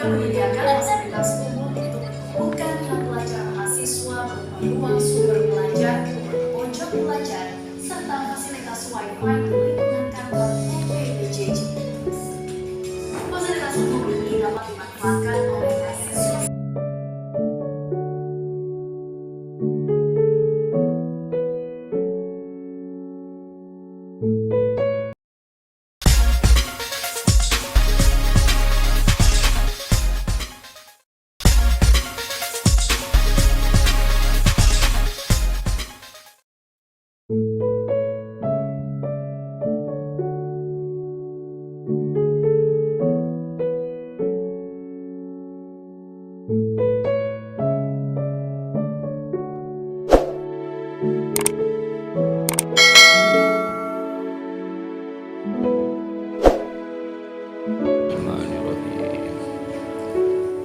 juga menyediakan fasilitas umum untuk menumbuhkan minat belajar mahasiswa berupa ruang sumber belajar, pojok belajar, serta fasilitas Wi-Fi di lingkungan kantor UPBJJ. Fasilitas umum ini dapat dimanfaatkan oleh mahasiswa.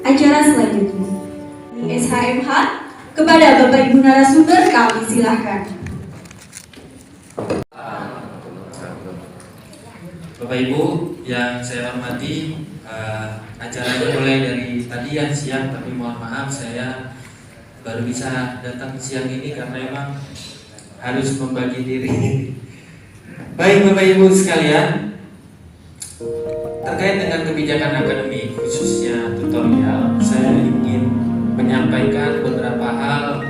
Acara selanjutnya di SHMH kepada Bapak Ibu narasumber kami silahkan. Bapak Ibu yang saya hormati, acaranya mulai dari tadi yang siang, tapi mohon maaf saya baru bisa datang siang ini karena memang harus membagi diri. Baik Bapak Ibu sekalian, terkait dengan kebijakan akademik khususnya tutorial, saya ingin menyampaikan beberapa hal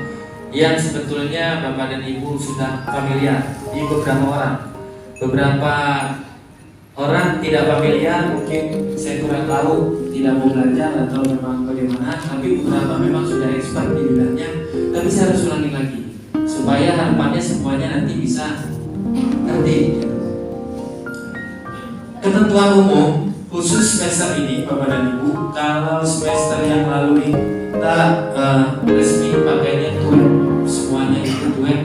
yang sebetulnya Bapak dan Ibu sudah familiar di beberapa orang. Beberapa orang tidak familiar, mungkin saya kurang tahu, tidak mau belajar atau memang bagaimana, tapi beberapa memang sudah expert di bidangnya. Tapi saya harus ulangi lagi supaya harapannya semuanya nanti bisa ngerti. Ketentuan umum khusus semester ini Bapak dan Ibu, kalau semester yang lalu kita resmi pakainya TUEP, semuanya itu TUEP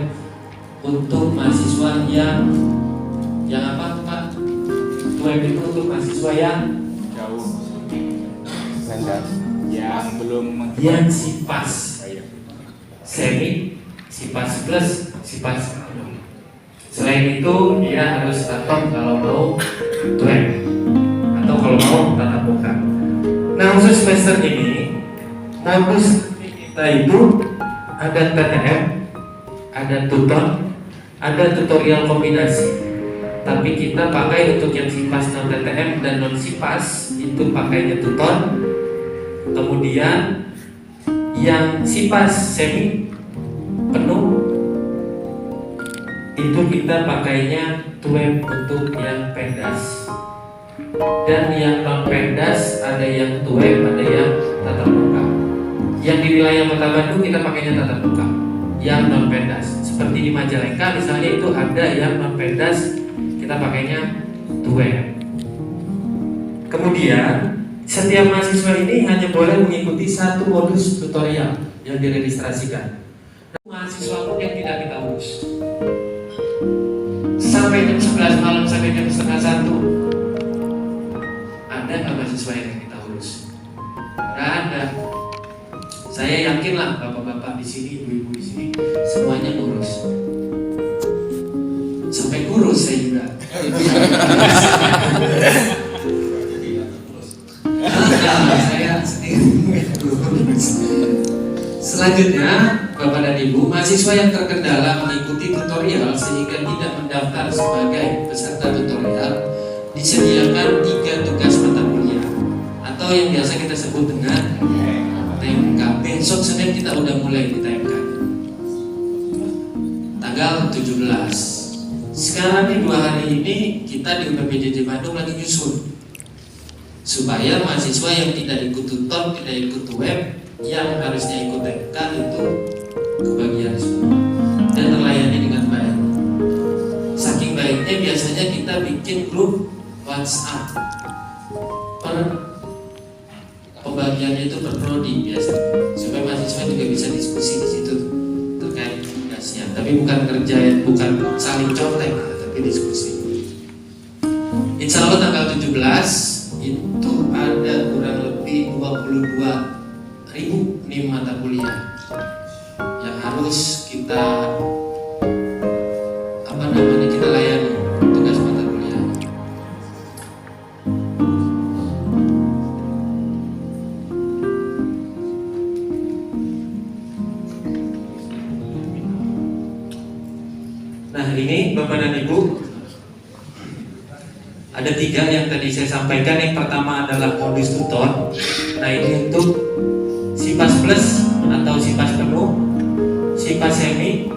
untuk mahasiswa yang apa Pak? TUEP itu untuk mahasiswa yang jauh standar yang belum yang SIPAS semi, SIPAS plus, SIPAS belum. Selain itu dia harus tatap kalau mau TUEP atau kalau mau tatap muka. Nah khusus semester ini modus kita itu ada TTM, ada tutor, ada tutorial kombinasi. Tapi kita pakai untuk yang SIPAS non TTM dan non SIPAS itu pakainya tutor. Kemudian yang SIPAS semi penuh itu kita pakainya TUEP untuk yang pendas. Dan yang non pendas ada yang TUEP, ada yang tatap muka. Yang di wilayah Kota Bandung kita pakainya tatap muka, yang non pendas. Seperti di Majalengka misalnya itu ada yang non pendas, kita pakainya TUEP. Kemudian setiap mahasiswa ini hanya boleh mengikuti satu modus tutorial yang diregistrasikan. Mahasiswa pun yang tidak kita urus sampai jam 11 malam sampai jam setengah 1. Ada nggak mahasiswa yang kita urus? Nggak ada. Saya yakinlah bapak-bapak di sini, ibu-ibu di sini semuanya ngurus. Sampai kurus saya juga. Saya selanjutnya Bapak dan Ibu, mahasiswa yang terkendala mengikuti tutorial sehingga tidak mendaftar sebagai peserta tutorial disediakan 3 tugas mata kuliah atau yang biasa kita sebut dengan TMK. Besok Senin kita udah mulai di TMK tanggal 17. Sekarang nih 2 hari ini kita di UPBJJ Bandung lagi nyusun supaya mahasiswa yang tidak ikut tutor, tidak ikut web, yang harusnya ikut TMK itu kebagian semua dan terlayani dengan baik. Saking baiknya biasanya kita bikin grup WhatsApp per pembagiannya itu per prodi biasa, supaya mahasiswa juga bisa diskusi di situ terkait tugasnya. Tapi bukan kerja, bukan saling contek, tapi diskusi. Insya Allah tanggal 17 itu ada kurang lebih 22.000 nih mata kuliah yang harus kita kita layani tugas mata kuliah. Nah ini Bapak dan Ibu, ada 3 yang tadi saya sampaikan. Yang pertama adalah modus tutor. Nah ini untuk SIPAS plus atau SIPAS penuh, SIPAS semi,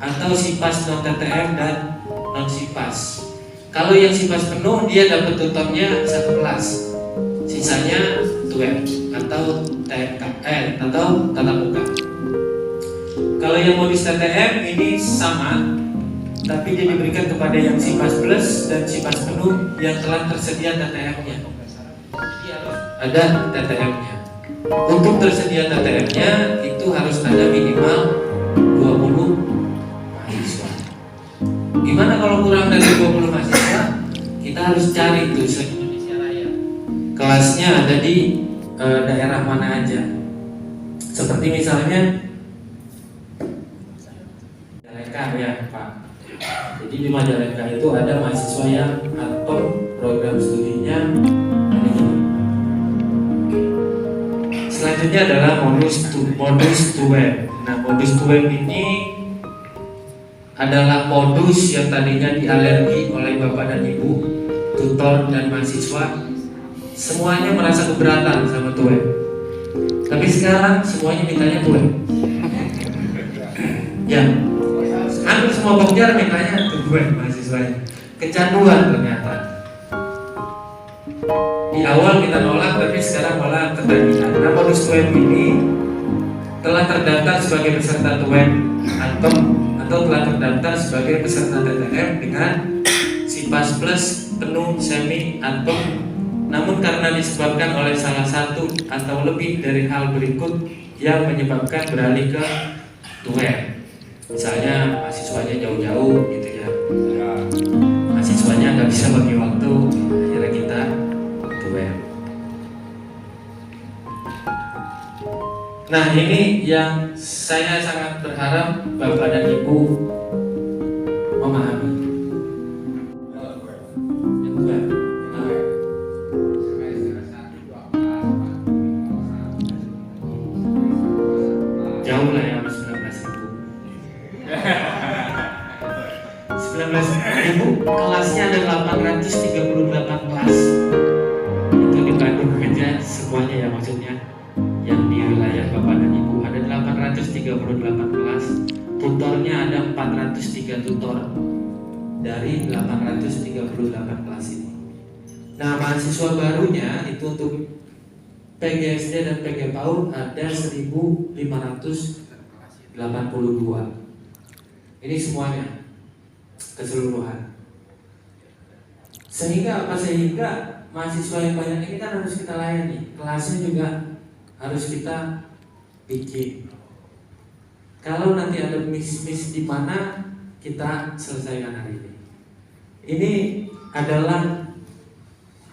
atau SIPAS non TTM dan non SIPAS. Kalau yang SIPAS penuh dia dapat tutornya 1 kelas, sisanya tutor atau TMK atau tatap muka. Kalau yang modus TTM ini sama, tapi dia diberikan kepada yang SIPAS plus dan SIPAS penuh yang telah tersedia TTM-nya. Ada TTM-nya. Untuk tersedia TTM-nya itu harus ada minimal 20 mahasiswa. Gimana kalau kurang dari 20 mahasiswa? Kita harus cari tuh se-Indonesia Raya. Kelasnya ada di daerah mana aja. Seperti misalnya Majalengka ya Pak. Jadi di Majalengka itu ada mahasiswa yang atau program studinya ini. Selanjutnya adalah modus to web. Nah modus to web ini adalah modus yang tadinya dialergi oleh Bapak dan Ibu, tutor dan mahasiswa. Semuanya merasa keberatan sama to web. Tapi sekarang semuanya mintanya to web. Ya, hampir semua pengajar mintanya to web mahasiswanya. Kecanduan ternyata. Di awal kita nolak, tapi sekarang malah ketagihan. Nah, modus to web ini telah terdaftar sebagai peserta to web atau telah terdaftar sebagai peserta TTM dengan SIPAS plus penuh semi atau, namun karena disebabkan oleh salah satu atau lebih dari hal berikut yang menyebabkan beralih ke to web. Misalnya mahasiswanya jauh-jauh gitu ya, mahasiswanya nggak bisa bagi waktu, akhirnya kita to web. Nah ini yang saya sangat berharap Bapak dan Ibu memahami. Jauh lah ya, 19.000 kelasnya ada 838 kelas. Itu di Bandung aja semuanya ya, maksudnya yang di wilayah Bapak dan Ibu ada 838 kelas. Tutornya ada 403 tutor dari 838 kelas ini. Nah mahasiswa barunya itu untuk PGSD dan PG PAUD ada 1.582. Ini semuanya keseluruhan. Sehingga apa? Sehingga mahasiswa yang banyak ini kan harus kita layani. Kelasnya juga harus kita bikin. Kalau nanti ada miss di mana, kita selesaikan hari ini. Ini adalah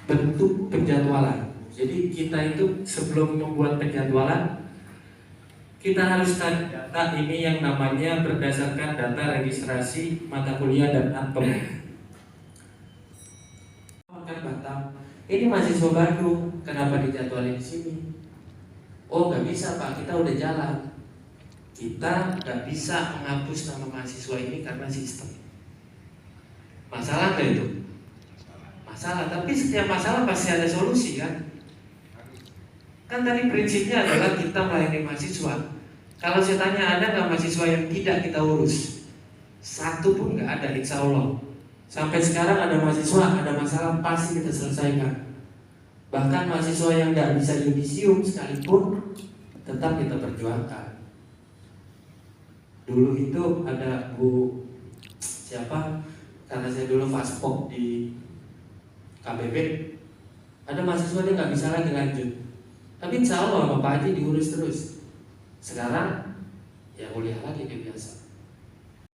bentuk penjadwalan. Jadi kita itu sebelum membuat penjadwalan, kita harus cari data ini yang namanya berdasarkan data registrasi mata kuliah dan atom. Batam, ini mahasiswa baru, kenapa dijadwalin di sini? Oh nggak bisa Pak, kita udah jalan. Kita nggak bisa menghapus nama mahasiswa ini karena sistem. Masalah nggak itu? Masalah, tapi setiap masalah pasti ada solusi kan? Kan tadi prinsipnya adalah kita melayani mahasiswa. Kalau saya tanya ada nggak mahasiswa yang tidak kita urus? Satu pun nggak ada, insya Allah. Sampai sekarang ada mahasiswa, ada masalah pasti kita selesaikan. Bahkan mahasiswa yang nggak bisa yudisium sekalipun tetap kita perjuangkan. Dulu itu ada Bu siapa? Karena saya dulu faspok di KBB, ada mahasiswa dia nggak bisa lagi lanjut. Tapi insya Allah sama Pak Haji diurus terus. Sekarang ya kuliah lagi kayak biasa.